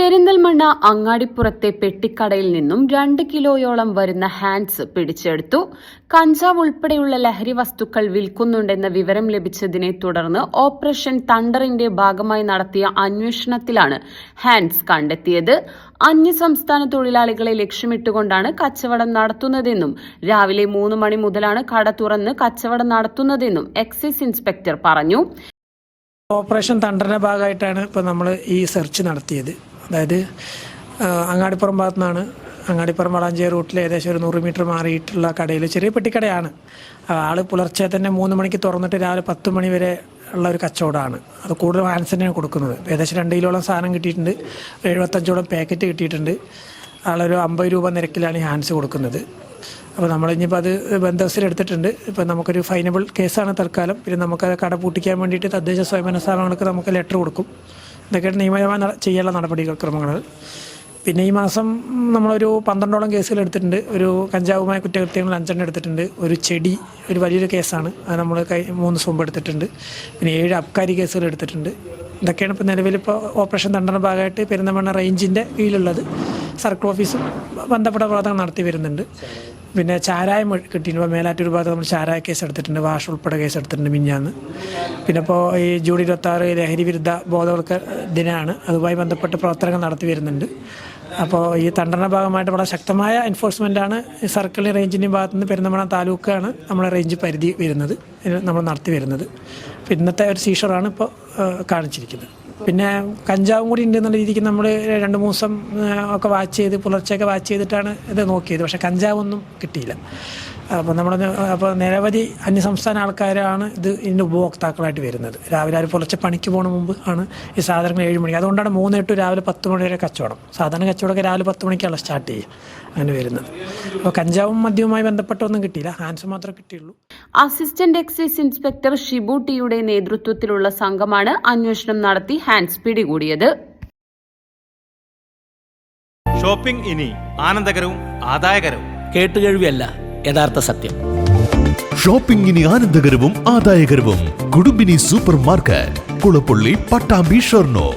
പെരിന്തൽമണ്ണ അങ്ങാടിപ്പുറത്തെ പെട്ടിക്കടയിൽ നിന്നും 2 കിലോയോളം വരുന്ന ഹാൻഡ്സ് പിടിച്ചെടുത്തു. കഞ്ചാവ് ഉൾപ്പെടെയുള്ള ലഹരി വസ്തുക്കൾ വിൽക്കുന്നുണ്ടെന്ന വിവരം ലഭിച്ചതിനെ തുടർന്ന് ഓപ്പറേഷൻ തണ്ടറിന്റെ ഭാഗമായി നടത്തിയ അന്വേഷണത്തിലാണ് ഹാൻഡ്സ് കണ്ടെത്തിയത്. അന്യസംസ്ഥാന തൊഴിലാളികളെ ലക്ഷ്യമിട്ടുകൊണ്ടാണ് കച്ചവടം നടത്തുന്നതെന്നും രാവിലെ 3 മണി മുതലാണ് കട തുറന്ന് കച്ചവടം നടത്തുന്നതെന്നും എക്സൈസ് ഇൻസ്പെക്ടർ പറഞ്ഞു. ഓപ്പറേഷൻ തണ്ടറിന്റെ ഭാഗമായിട്ടാണ് ഇപ്പോൾ നമ്മൾ ഈ സെർച്ച് നടത്തിയത്. അതായത് അങ്ങാടിപ്പുറം ഭാഗത്തു നിന്നാണ്, അങ്ങാടിപ്പുറം വളാഞ്ചേരി റൂട്ടിൽ ഏകദേശം ഒരു 100 മീറ്റർ മാറിയിട്ടുള്ള കടയിൽ, ചെറിയ പെട്ടിക്കടയാണ്. ആള് പുലർച്ചെ തന്നെ 3 മണിക്ക് തുറന്നിട്ട് രാവിലെ 10 മണി വരെ ഉള്ള ഒരു കച്ചവടമാണ്. അത് കൂടുതൽ ഹാൻഡ്സ് തന്നെയാണ് കൊടുക്കുന്നത്. ഏകദേശം 2 കിലോളം സാധനം കിട്ടിയിട്ടുണ്ട്, 75ഓളം പാക്കറ്റ് കിട്ടിയിട്ടുണ്ട്. ആളൊരു 50 രൂപ നിരക്കിലാണ് ഈ ഹാൻഡ്സ് കൊടുക്കുന്നത്. അപ്പോൾ നമ്മളിനിപ്പോൾ അത് ബന്ധവസ്ഥയിലെടുത്തിട്ടുണ്ട്. ഇപ്പോൾ നമുക്കൊരു ഫൈനബിൾ കേസാണ് തൽക്കാലം. പിന്നെ നമുക്ക് കട പൂട്ടിക്കാൻ വേണ്ടിയിട്ട് തദ്ദേശ സ്വയംഭരണ സ്ഥാപനങ്ങൾക്ക് നമുക്ക് ലെറ്റർ കൊടുക്കും. ഇതൊക്കെയാണ് നിയമപരമായി ചെയ്യാനുള്ള നടപടിക്രമങ്ങൾ. പിന്നെ ഈ മാസം നമ്മളൊരു 12ഓളം കേസുകൾ എടുത്തിട്ടുണ്ട്. ഒരു കഞ്ചാവുമായ കുറ്റകൃത്യങ്ങൾ 5 എടുത്തിട്ടുണ്ട്. ഒരു ചെടി ഒരു വലിയൊരു കേസാണ്, അത് നമ്മൾ 3 സ്വമ്പ് എടുത്തിട്ടുണ്ട്. പിന്നെ 7 അബ്കാരി കേസുകൾ എടുത്തിട്ടുണ്ട്. ഇതൊക്കെയാണ് ഇപ്പോൾ നിലവിലിപ്പോൾ ഓപ്പറേഷൻ തണ്ടറിന്റെ ഭാഗമായിട്ട് പെരിന്തൽമണ്ണ റേഞ്ചിൻ്റെ കീഴിലുള്ളത്. സർക്കിൾ ഓഫീസും ബന്ധപ്പെട്ട പ്രവർത്തനം നടത്തി വരുന്നുണ്ട്. പിന്നെ ചാരായം കിട്ടിയിട്ട് മേലാറ്റൂർ ഭാഗത്ത് നമ്മൾ ചാരായ കേസ് എടുത്തിട്ടുണ്ട്, വാഷ് ഉൾപ്പെടെ കേസ് എടുത്തിട്ടുണ്ട് മിഞ്ഞാന്ന്. പിന്നെ ഇപ്പോൾ ഈ ജൂൺ 26 ലഹരി വിരുദ്ധ ബോധവൽക്കരണ ദിനമാണ്, അതുമായി ബന്ധപ്പെട്ട് പ്രവർത്തനങ്ങൾ നടത്തി വരുന്നുണ്ട്. അപ്പോൾ ഈ തണ്ടറിന്റെ ഭാഗമായിട്ട് വളരെ ശക്തമായ എൻഫോഴ്സ്മെൻറ്റാണ് സർക്കിൾ റേഞ്ചിൻ്റെയും ഭാഗത്തു നിന്ന് പെരിന്തൽമണ്ണ താലൂക്കാണ് നമ്മളെ റേഞ്ച് പരിധി വരുന്നത്, നമ്മൾ നടത്തി വരുന്നത്. ഇന്നത്തെ ഒരു സീഷറാണ് ഇപ്പോൾ കാണിച്ചിരിക്കുന്നത്. പിന്നെ കഞ്ചാവും കൂടി ഉണ്ടെന്നുള്ള രീതിക്ക് നമ്മൾ 2-3 ദിവസം ഒക്കെ വാച്ച് ചെയ്ത് പുലർച്ചെയൊക്കെ വാച്ച് ചെയ്തിട്ടാണ് ഇത് നോക്കിയത്. പക്ഷേ കഞ്ചാവൊന്നും കിട്ടിയില്ല. അപ്പോൾ നിരവധി അന്യസംസ്ഥാന ആൾക്കാരാണ് ഇതിൻ്റെ ഉപഭോക്താക്കളായിട്ട് വരുന്നത്. രാവിലെ പുലർച്ചെ പണിക്ക് പോകുന്ന മുമ്പ് ആണ് ഈ സാധനങ്ങൾ 7 മണിക്ക്. അതുകൊണ്ടാണ് 3 to രാവിലെ 10 മണി വരെ കച്ചവടം. സാധാരണ കച്ചവടമൊക്കെ രാവിലെ 10 മണിക്കാണ് സ്റ്റാർട്ട് ചെയ്യുക, അങ്ങനെ വരുന്നത്. അപ്പോൾ കഞ്ചാവും മദ്യവുമായി ബന്ധപ്പെട്ടൊന്നും കിട്ടിയില്ല, ഹാൻഡ്സ് മാത്രമേ കിട്ടിയുള്ളൂ. അസിസ്റ്റന്റ് എക്സൈസ് ഇൻസ്പെക്ടർ ഷിബു ടിയുടെ നേതൃത്വത്തിലുള്ള സംഘമാണ് അന്വേഷണം നടത്തി ഹാൻഡ്സ് പിടികൂടിയത്. ഷോപ്പിംഗ് ഇനി ആനന്ദകരവും ആദായകരവും. കേട്ടുകേഴ്വിയല്ല, യഥാർത്ഥ സത്യം. ഷോപ്പിംഗ് ഇനി ആനന്ദകരവും ആദായകരവും. കുടുംബിനി സൂപ്പർ മാർക്കറ്റ്, കുളപ്പള്ളി, പട്ടാമ്പി, ഷൊർണൂർ.